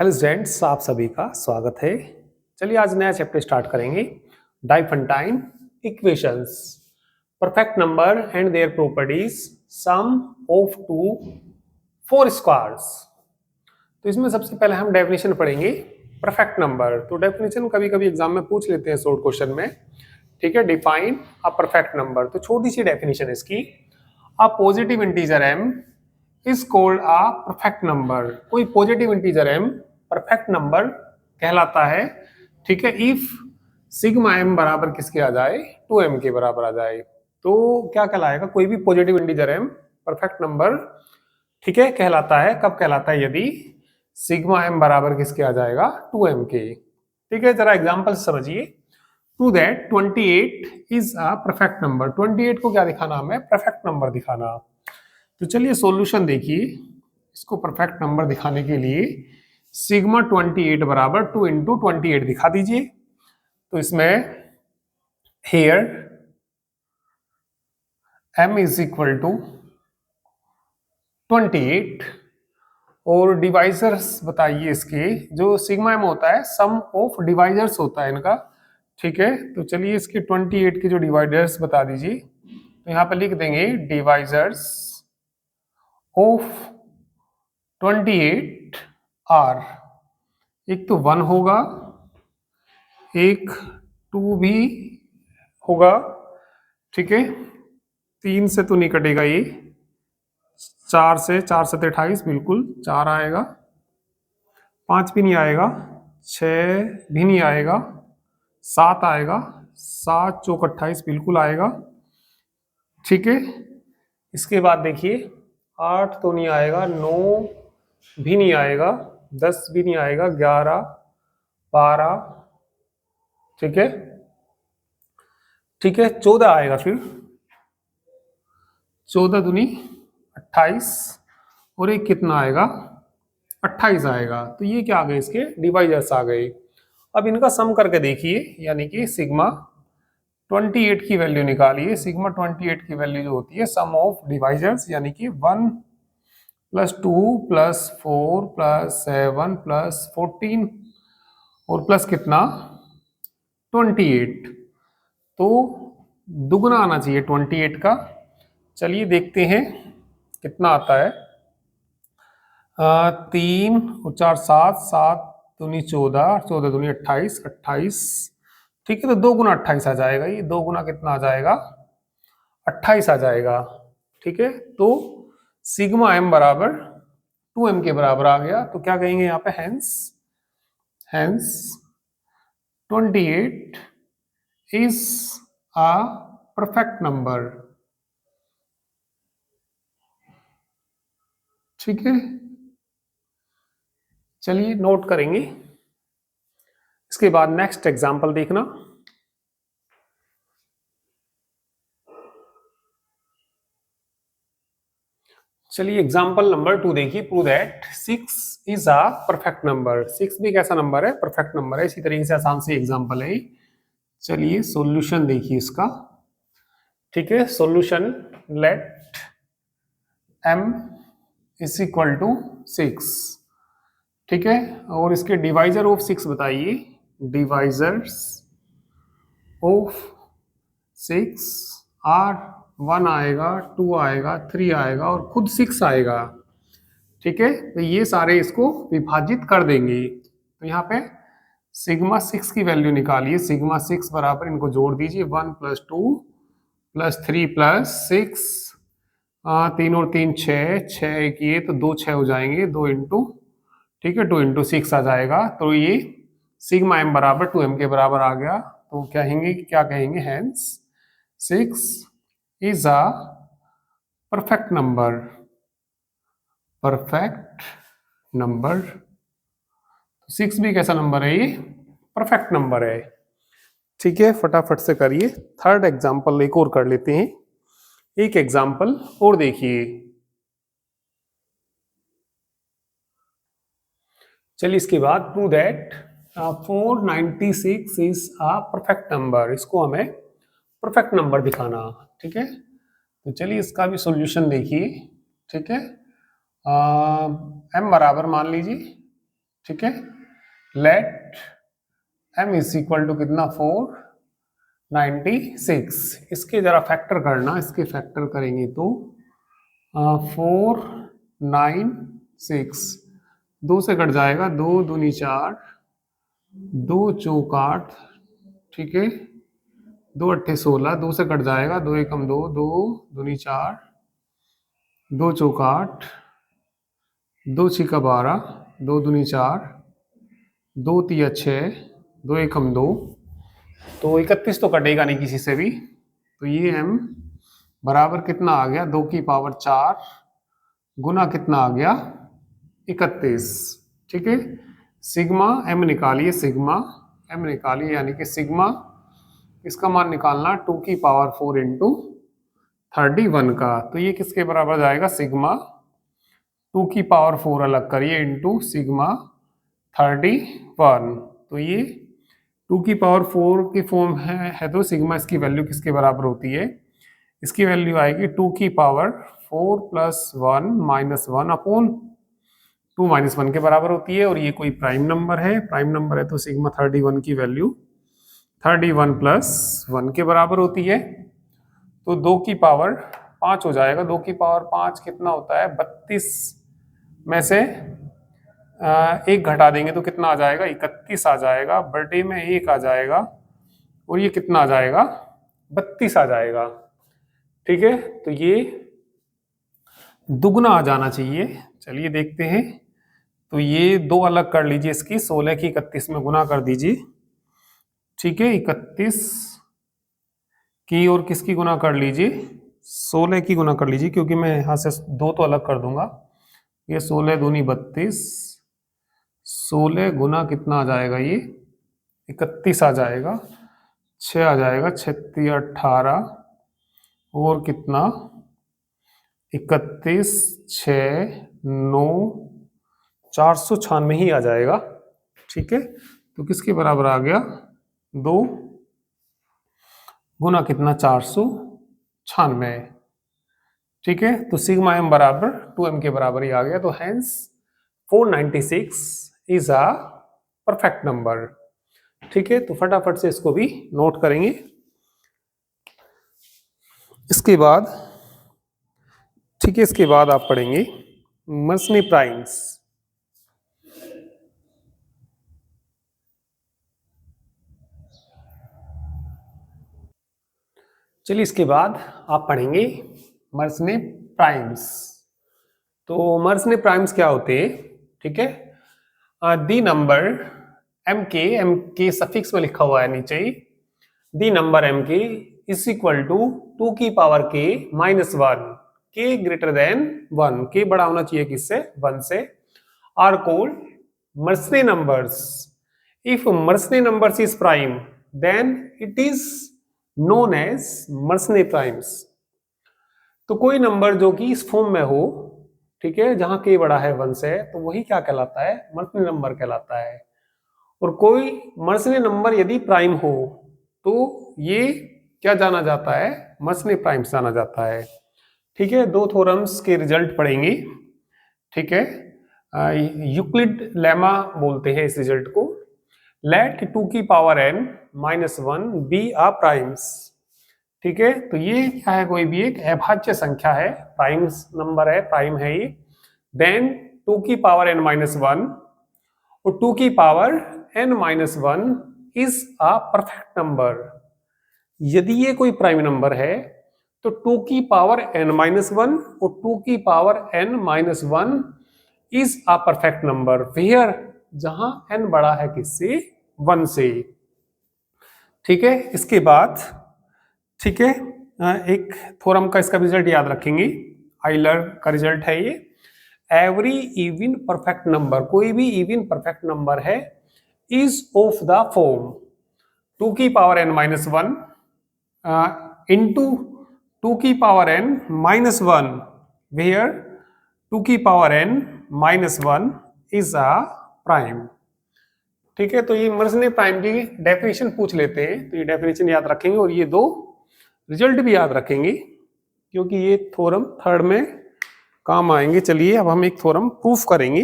Hello students, आप सभी का स्वागत है। चलिए आज नया चैप्टर स्टार्ट करेंगे। Diophantine equations, perfect number and their properties, sum of two four squares. तो इसमें सबसे पहले हम डेफिनेशन पढ़ेंगे परफेक्ट नंबर। तो डेफिनेशन कभी कभी एग्जाम में पूछ लेते हैं शॉर्ट क्वेश्चन में, ठीक है। डिफाइन अ परफेक्ट नंबर, तो छोटी सी डेफिनेशन है इसकी। A positive integer m is called a perfect number. कोई positive integer m perfect number कहलाता है, ठीक है, इफ सिग्मा m बराबर किसके आ जाए, 2m के बराबर आ जाए। तो क्या कहलाएगा, कोई भी positive integer m perfect number, ठीक है, कहलाता है। कब कहलाता है, यदि सिग्मा m बराबर किसके आ जाएगा, 2m के। ठीक है, जरा एग्जांपल समझिए। To that 28 is a perfect number. 28 को क्या दिखाना हमें, परफेक्ट नंबर दिखाना। तो चलिए सॉल्यूशन देखिए। इसको परफेक्ट नंबर दिखाने के लिए सिग्मा 28 बराबर 2 इंटू 28 दिखा दीजिए। तो इसमें here m is equal to 28 और डिवाइजर्स बताइए इसके। जो सिग्मा m होता है सम ऑफ डिवाइजर्स होता है इनका, ठीक है। तो चलिए इसके 28 के जो डिवाइजर्स बता दीजिए। तो यहाँ पे लिख देंगे डिवाइजर्स ऑफ 28 आर। एक तो 1 होगा, एक 2 भी होगा, ठीक है। 3 से तो नहीं कटेगा ये, 4 से 28 बिल्कुल 4 आएगा, 5 भी नहीं आएगा, 6 भी नहीं आएगा, 7 आएगा, 7 चौक 28 बिल्कुल आएगा, ठीक है। इसके बाद देखिए 8 तो नहीं आएगा, 9 भी नहीं आएगा, 10 भी नहीं आएगा, 11 12, ठीक है, ठीक है। 14 आएगा, फिर 14 दूनी 28 और एक कितना आएगा, 28 आएगा। तो ये क्या आ गए, इसके डिवाइजर्स आ गए। अब इनका सम करके देखिए, यानी कि सिग्मा 28 की वैल्यू निकालिए। सिग्मा 28 की वैल्यू जो होती है सम ऑफ डिवाइजर्स, यानी कि 1 प्लस 2 प्लस 4 प्लस 7 प्लस 14 और प्लस कितना 28। तो दुगना आना चाहिए 28 का। चलिए देखते हैं कितना आता है। 3 और 4 7, 7 दूनी 14, 14 दूनी 28, 28, ठीक है। तो 2 गुना 28 आ जाएगा। ये 2 गुना कितना आ जाएगा, 28 आ जाएगा, ठीक है। तो सिग्मा m बराबर 2m के बराबर आ गया। तो क्या कहेंगे यहाँ पे, hence hence 28 is a perfect number, ठीक है। चलिए नोट करेंगे। इसके बाद नेक्स्ट एग्जांपल देखना। चलिए एग्जांपल नंबर 2 देखिए। Prove that 6 is a perfect number. 6 भी कैसा नंबर है, परफेक्ट नंबर है। इसी तरीके से आसान से एग्जांपल है। चलिए सॉल्यूशन देखिए इसका, ठीक है। Solution, let m is equal to 6, ठीक है। और इसके डिवाइजर ऑफ 6 बताइए। डिवाइजर्स ऑफ 6 आर 1 आएगा, 2 आएगा, 3 आएगा और खुद 6 आएगा, ठीक है। तो ये सारे इसको विभाजित कर देंगे। तो यहाँ पे सिग्मा 6 की वैल्यू निकालिए। सिग्मा 6 बराबर, इनको जोड़ दीजिए, 1 प्लस 2 प्लस 3 प्लस 6, 3 और 3 6, 6 एक ये, तो 2 6 हो जाएंगे, 2 इंटू, ठीक है, 2 इंटू 6 आ जाएगा। तो ये सिग्मा m बराबर 2m के बराबर आ गया। तो कहेंगे, क्या कहेंगे, hence 6 is a perfect number. Perfect number, 6 भी कैसा नंबर है, ये परफेक्ट नंबर है, ठीक है। फटाफट से करिए। थर्ड एग्जाम्पल एक और कर लेते हैं। एक एग्जाम्पल और देखिए। चलिए इसके बाद prove that 496 is a perfect number. इसको हमें परफेक्ट नंबर दिखाना, ठीक है। तो चलिए इसका भी सॉल्यूशन देखिए, ठीक है। m बराबर मान लीजिए ठीक है। Let m is equal to कितना 496। इसके जरा फैक्टर करना, इसके फैक्टर करेंगे तो 496 दो से कट जाएगा, 2 दूनी 4, 2 चौक 8, ठीक है, 2 अट्ठे 16, 2 से कट जाएगा, 2 एकम 2, 2 दूनी 4, 2 चौक 8, 2 छिका 12, 2 दूनी 4, 2 तिया 6, 2 एकम 2, तो 31 तो कटेगा नहीं किसी से भी, तो ये m बराबर कितना आ गया 2 की पावर 4 गुना कितना आ गया 31, ठीक है। सिग्मा m निकालिए, सिग्मा m निकालिए, यानी कि सिग्मा इसका मान निकालना 2 की पावर 4 इंटू 31 का, तो ये किसके बराबर जाएगा सिग्मा 2 की पावर 4 अलग करिए इंटू सिग्मा 31, तो ये 2 की पावर 4 की फॉर्म है तो सिग्मा इसकी वैल्यू किसके बराबर होती है, इसकी वैल्यू आएगी 2 की power 4 plus 1 minus 1 upon 2 minus 1 के बराबर होती है, और ये कोई प्राइम नंबर है, प्राइम नंबर है तो सिग्मा 31 की वैल्यू 31 प्लस 1 के बराबर होती है, तो 2 की पावर 5 हो जाएगा। 2 की पावर 5 कितना होता है 32 में से एक घटा देंगे तो कितना आ जाएगा 31 आ जाएगा, बर्डे में 1 आ जाएगा, और ये कितना आ जाएगा 32 आ जाएगा, ठीक है। तो ये दुगना आ जाना चाहिए, चलिए देखते हैं। तो ये 2 अलग कर लीजिए, इसकी 16 की 31 में गुना कर दीजिए, ठीक है। 31 की और किसकी गुना कर लीजिए 16 की गुना कर लीजिए, क्योंकि मैं यहाँ से 2 तो अलग कर दूंगा, ये 16 दूनी 32, 16 गुना कितना आ जाएगा ये 31 आ जाएगा, 6 आ जाएगा, 36 18 और कितना 31 6 9 496 ही आ जाएगा, ठीक है। तो किसके बराबर आ गया 2 गुना कितना 496, ठीक है। तो सिग्मा m बराबर 2m के बराबर ही आ गया, तो hence 496 is a perfect number, ठीक है। तो फटाफट से इसको भी नोट करेंगे। इसके बाद, ठीक है, इसके बाद आप पढ़ेंगे मर्सनी प्राइम्स। चलिए इसके बाद आप पढ़ेंगे मर्सनी प्राइम्स। तो मर्सनी प्राइम्स क्या होते हैं, ठीक है। दी नंबर एम के सफिक्स में लिखा हुआ है नीचे ही, दी नंबर एम के इज इक्वल टू 2 की पावर के माइनस 1, के ग्रेटर देन 1, के बड़ा होना चाहिए किससे 1 से, are called Mersenne numbers. If Mersenne numbers is prime then it is known as Mersenne primes. तो कोई नंबर जो कि इस फॉर्म में हो, ठीक है, जहां के बड़ा है 1 से, तो वही क्या कहलाता है मर्सनी नंबर कहलाता है। और कोई मर्सनी नंबर यदि प्राइम हो तो ये क्या जाना जाता है मर्सनी प्राइम्स जाना जाता है, ठीक है। 2 थ्योरम्स के रिजल्ट पढ़ेंगे, ठीक है। यूक्लिड लेमा बोलते हैं इस रिजल्ट को। लेट 2 की पावर n माइनस 1 बी आ प्राइम्स, ठीक है। तो ये क्या है, कोई भी एक अभाज्य संख्या है, प्राइम्स नंबर है, प्राइम है ये। देन 2 की पावर n माइनस 1 और 2 की power n minus 1 is a perfect number. यदि ये कोई प्राइम नंबर है तो 2 की पावर n माइनस 1 और 2 की power n minus 1 is a perfect number where, जहां n बड़ा है किससे 1 से, ठीक है। इसके बाद, ठीक है, एक थ्योरम का इसका रिजल्ट याद रखेंगे, आइलर का रिजल्ट है ये। एवरी इवन परफेक्ट नंबर, कोई भी इवन परफेक्ट नंबर है, इज ऑफ द फॉर्म 2 की पावर n माइनस 1 इंटू 2 की पावर n माइनस 1 वेयर 2 की power n minus 1 is a prime, ठीक है। तो ये मर्सनी प्राइम की डेफिनेशन पूछ लेते हैं, तो ये डेफिनेशन याद रखेंगे और ये 2 रिजल्ट भी याद रखेंगे, क्योंकि ये थ्योरम थर्ड में काम आएंगे। चलिए अब हम एक थ्योरम प्रूफ करेंगे,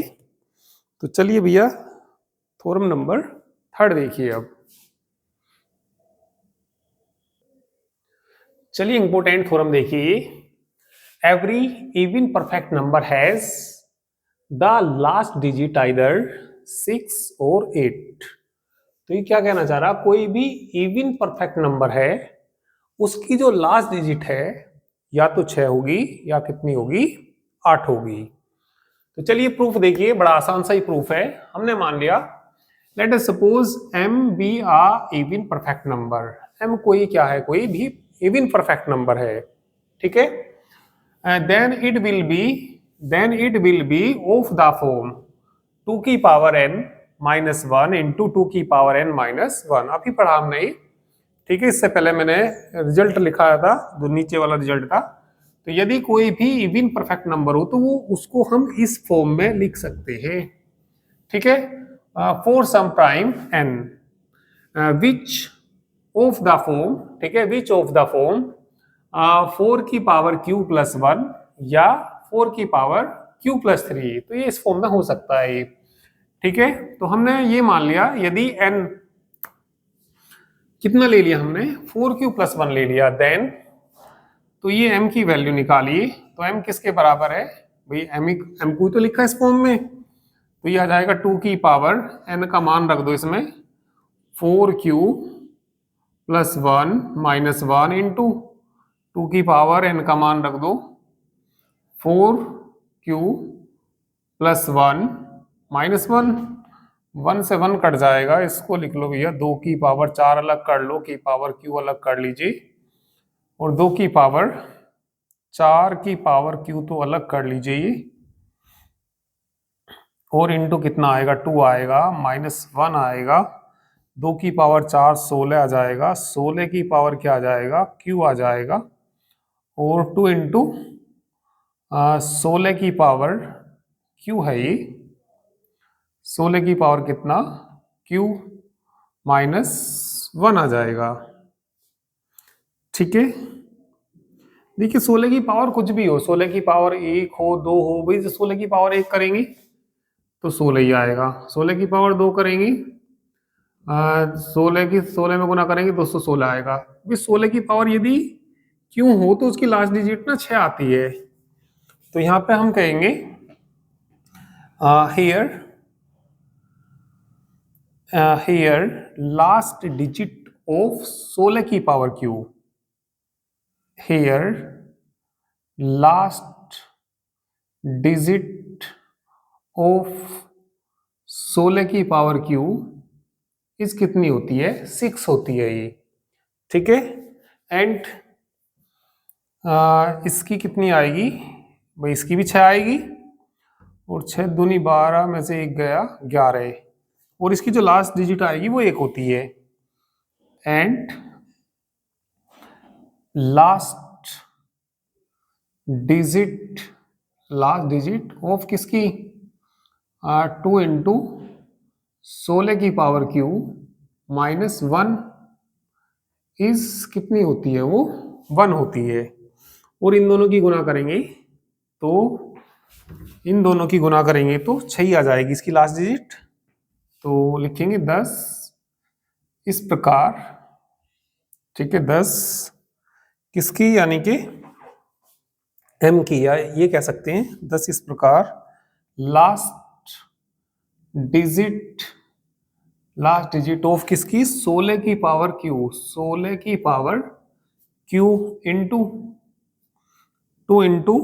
तो चलिए भैया थ्योरम नंबर 3 देखिए अब। चलिए इंपॉर्टेंट थ्योरम देखिए। Every even perfect number has the last digit either 6 और 8। तो ये क्या कहना चाह रहा, कोई भी इवन परफेक्ट नंबर है उसकी जो लास्ट डिजिट है या तो 6 होगी या कितनी होगी, 8 होगी। तो चलिए प्रूफ देखिए, बड़ा आसान सा ही प्रूफ है। हमने मान लिया let us suppose m be a even perfect number. m कोई क्या है, कोई भी इवन परफेक्ट नंबर है, ठीक है। Then it will be of the form 2 की पावर n माइनस 1 इंटू 2 की पावर n माइनस 1। अभी पढ़ा हमने, ठीक है। इससे पहले मैंने रिजल्ट लिखा था, जो नीचे वाला रिजल्ट था। तो यदि कोई भी इवन परफेक्ट नंबर हो तो वो उसको हम इस फॉर्म में लिख सकते हैं, ठीक है। For some prime n which of the form, ठीक है, विच ऑफ द फॉर्म 4 की पावर q प्लस 1 या 4 की पावर q प्लस 3। तो ये इस फॉर्म में हो सकता है, ठीक है। तो हमने ये मान लिया यदि n कितना ले लिया हमने, 4q प्लस 1 ले लिया, देन तो ये m की वैल्यू निकालिए। तो m किसके बराबर है भाई, m को तो लिखा है इस फॉर्म में, तो ये आ जाएगा 2 की पावर n का मान रख दो इसमें 4q प्लस 1 माइनस 1 इंटू 2 की पावर n का मान रख दो 4q प्लस 1 माइनस 1, 1 से 1 कट जाएगा, इसको लिख लो भैया 2 की पावर 4 अलग कर लो, की पावर q अलग कर लीजिए, और 2 की पावर 4 की पावर q तो अलग कर लीजिए, और इंटू कितना आएगा 2 आएगा, माइनस 1 आएगा, 2 की पावर 4 16 आ जाएगा, 16 की पावर क्या आ जाएगा q आ जाएगा, और 2 इंटू 16 की पावर q है ये, 16 की पावर कितना q माइनस 1 आ जाएगा, ठीक है। देखिए 16 की पावर कुछ भी हो, 16 की पावर 1 हो 2 हो, भाई 16 की पावर 1 करेंगे तो 16 ही आएगा, 16 की पावर 2 करेंगे 16 की 16 में गुना करेंगे 216 आएगा। भाई 16 की पावर यदि क्यों हो तो उसकी लास्ट डिजिट ना 6 आती है। तो यहाँ पे हम कहेंगे हियर लास्ट डिजिट ऑफ 16 की power Q, here last digit of 16 की पावर क्यू इस कितनी होती है, 6 होती है ये, ठीक है। एंड इसकी कितनी आएगी भाई, इसकी भी 6 आएगी, और 6 दूनी 12 में से 1 गया 11, और इसकी जो लास्ट डिजिट आएगी वो 1 होती है। एंड लास्ट डिजिट ऑफ किसकी 2 इंटू 16 की पावर क्यू माइनस 1 इस कितनी होती है, वो 1 होती है। और इन दोनों की गुना करेंगे तो इन दोनों की गुना करेंगे तो 6 ही आ जाएगी इसकी लास्ट डिजिट। तो लिखेंगे 10 इस प्रकार, ठीक है, 10 किसकी यानी कि m की, या ये कह सकते हैं 10 इस प्रकार लास्ट डिजिट ऑफ किसकी 16 की पावर q, 16 की पावर q इंटू 2 इंटू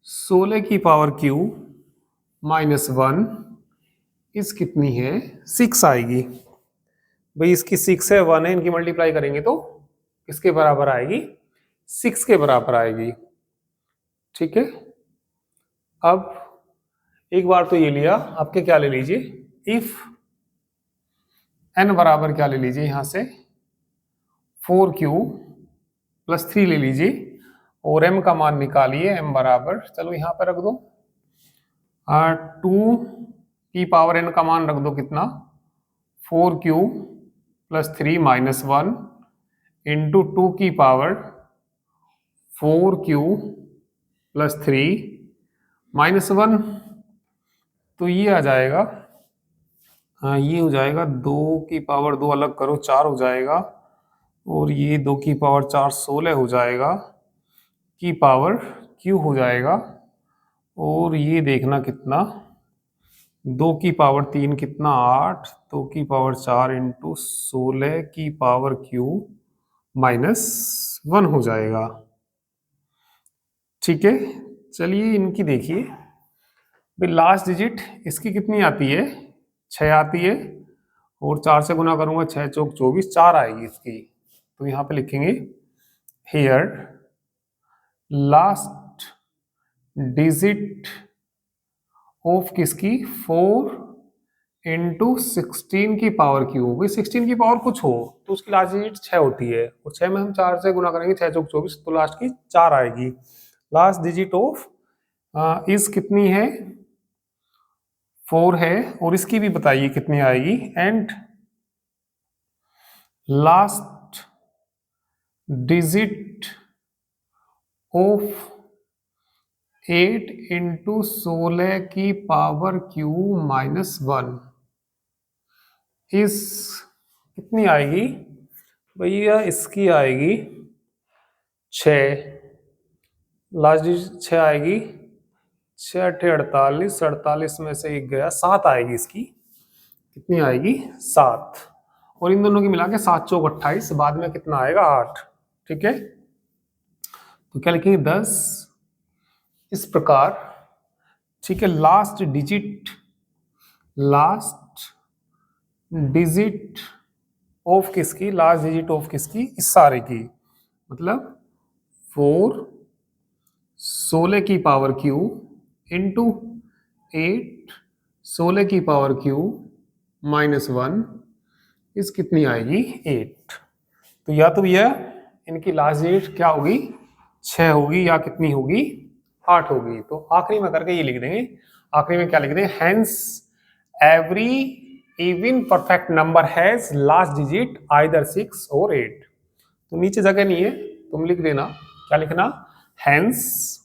16 की पावर q माइनस 1 इस कितनी है 6 आएगी। भाई इसकी 6 है 1 है, इनकी मल्टीप्लाई करेंगे तो किसके बराबर आएगी, 6 के बराबर आएगी, ठीक है। अब एक बार तो ये लिया, आपके क्या ले लीजिए, इफ n बराबर क्या ले लीजिए यहां से 4q प्लस 3 ले लीजिए, और m का मान निकालिए, m बराबर चलो यहां पर रख दो 2 की पावर n का मान रख दो कितना 4q प्लस 3 माइनस 1 इंटू 2 की पावर 4q प्लस 3 माइनस 1, तो ये आ जाएगा ये हो जाएगा 2 की पावर 2 अलग करो 4 हो जाएगा, और ये 2 की पावर 4 16 हो जाएगा, की पावर क्यू हो जाएगा, और ये देखना कितना 2 की पावर 3 कितना 8, 2 की पावर 4 इंटू 16 की पावर क्यू -1 हो जाएगा। ठीक है, चलिए इनकी देखिए भाई, लास्ट डिजिट इसकी कितनी आती है 6 आती है, और 4 से गुना करूंगा 6 चौक 24 4 आएगी इसकी। तो यहाँ पे लिखेंगे हियर लास्ट डिजिट ऑफ किसकी 4 इंटू 16 की पावर क्यू। भाई 16 की पावर कुछ हो तो उसकी लास्ट डिजिट 6 होती है, और 6 में हम 4 से गुना करेंगे 6 चौक 24, तो लास्ट की 4 आएगी। लास्ट डिजिट ऑफ इस कितनी है 4 है, और इसकी भी बताइए कितनी आएगी। And last digit of 8 into 16 की पावर क्यू -1 इस कितनी आएगी भैया, इसकी आएगी 6, लास्ट डिजिट 6 आएगी, 6 8 48, 48 में से एक गया 7 आएगी इसकी। कितनी आएगी 7, और इन दोनों की मिला के 7 चौक 28, बाद में कितना आएगा 8। ठीक है, तो क्या लिखेंगे 10 इस प्रकार। ठीक है, लास्ट डिजिट ऑफ किसकी, लास्ट डिजिट ऑफ किसकी, इस सारे की, मतलब 4 16 की पावर क्यू इंटू 8 16 की पावर क्यू -1 इस कितनी आएगी 8। तो या तो भैया इनकी लास्ट डिजिट क्या होगी 6 होगी, या कितनी होगी 8 होगी। तो आखिरी में करके ये लिख देंगे, आखिरी में क्या लिख देंगे, hence every even perfect number has last digit either 6 और 8। तो नीचे जगह नहीं है, तुम लिख देना, क्या लिखना, हेंस,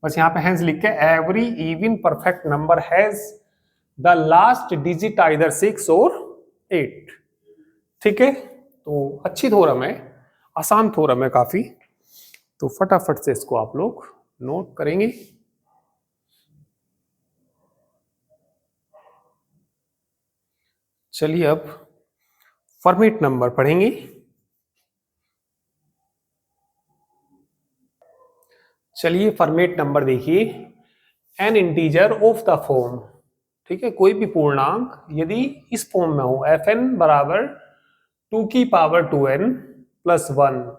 बस यहाँ पे हेंस लिख के every even perfect number has the last digit either 6 और 8। ठीक है, तो अच्छी थ्योरम है, आसान थ्योरम है काफी, तो फटाफट से इसको आप लोग नोट करेंगे। चलिए अब फॉर्मेट नंबर पढ़ेंगे। चलिए फॉर्मेट नंबर देखिए, N integer of the form, ठीक है, कोई भी पूर्णांक यदि इस फॉर्म में हो fn बराबर 2 की power 2n plus 1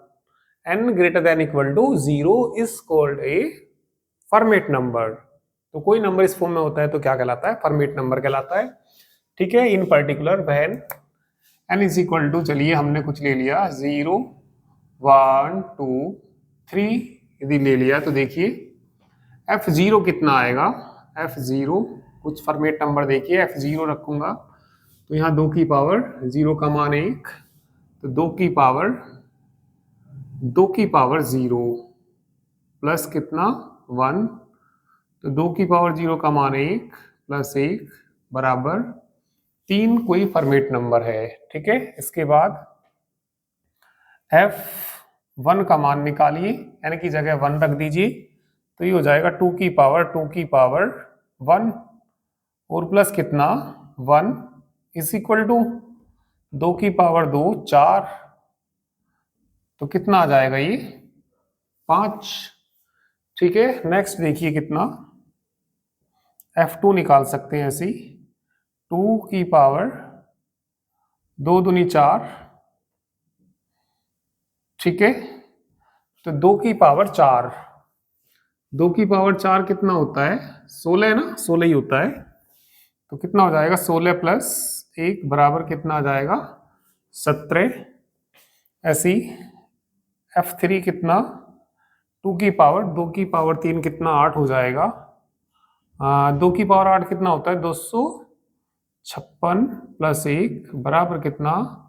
n greater than equal to 0 is called a Fermat number. तो कोई नंबर इस फॉर्म में होता है तो क्या कहलाता है, फॉर्मेट नंबर कहलाता है। ठीक है, in particular when n is equal to, चलिए हमने कुछ ले लिया 0 1 2 3 यदि ले लिया, तो देखिए f0 कितना आएगा, f0 कुछ फॉर्मेट नंबर देखिए, f0 रखूंगा तो यहाँ 2 की पावर 0 का मान 1, तो 2 की पावर 0 प्लस कितना 1, तो 2 की पावर 0 का मान 1 प्लस 1 बराबर 3 कोई फॉर्मेट नंबर है। ठीक है, इसके बाद f1 का मान निकालिए, n की जगह 1 रख दीजिए, तो ये हो जाएगा 2 की पावर 1 और प्लस कितना 1 इज इक्वल टू 2 की पावर 2 4, तो कितना आ जाएगा ये 5। ठीक है, नेक्स्ट देखिए कितना, f2 निकाल सकते हैं ऐसे ही, 2 की पावर 2 दूनी 4, ठीक है, तो 2 की पावर 4, 2 की पावर 4 कितना होता है 16 है ना, 16 ही होता है, तो कितना हो जाएगा 16 प्लस 1 बराबर कितना आ जाएगा 17। ऐसी f3 कितना 2 की पावर 3 कितना 8 हो जाएगा, 2 की पावर 8 कितना होता है 256 प्लस 1 बराबर कितना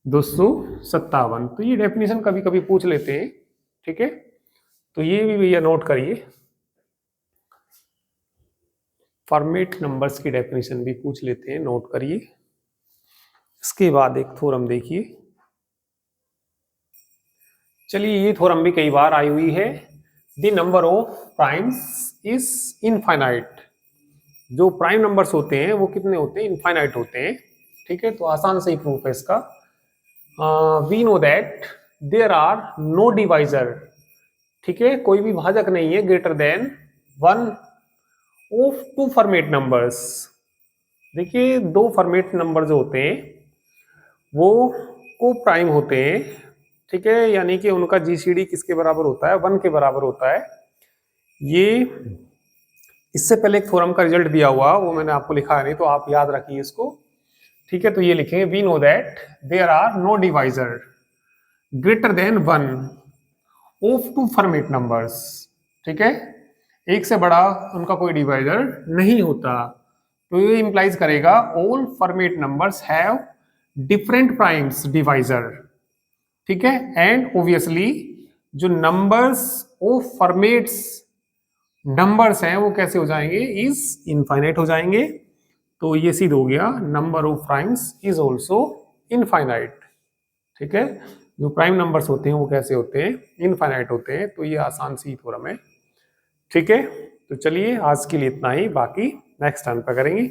257। तो ये डेफिनेशन कभी कभी पूछ लेते हैं। ठीक है, तो ये भी भैया नोट करिए, फॉर्मेट नंबर्स की डेफिनेशन भी पूछ लेते हैं, नोट करिए। इसके बाद एक थ्योरम देखिए, चलिए ये थ्योरम भी कई बार आई हुई है। The number of primes is infinite. जो प्राइम नंबर्स होते हैं वो कितने होते हैं? इनफाइनाइट होते हैं। ठीक है, तो आसान से ही प्रूफ है इसका। We know that there are no divisor. ठीक है, कोई भी भाजक नहीं है greater than one of two Fermat numbers. देखिए, दो फॉर्मेट नंबर जो होते हैं वो को प्राइम होते हैं। ठीक है, यानी कि उनका जीसीडी किसके बराबर होता है? 1 के बराबर होता है। ये इससे पहले एक थ्योरम का रिजल्ट दिया हुआ, वो मैंने आपको लिखा है नहीं, तो आप याद रखिए इसको। ठीक है, तो ये लिखेंगे we know that there are no divisor greater than 1 of two Fermat numbers. ठीक है, एक से बड़ा उनका कोई डिवाइजर नहीं होता। तो ये इंप्लाइज करेगा all format numbers have different primes divisor. ठीक है, एंड ऑब्वियसली जो नंबर्स ऑफ फॉर्मेट्स नंबर्स हैं वो कैसे हो जाएंगे? इज इनफाइनाइट हो जाएंगे। तो ये सिद्ध हो गया number of primes is also infinite. ठीक है, जो प्राइम नंबर्स होते हैं वो कैसे होते हैं? इनफाइनाइट होते हैं। तो ये आसान सी थ्योरम है। ठीक है, तो चलिए आज के लिए इतना ही, बाकी नेक्स्ट टाइम पे करेंगे।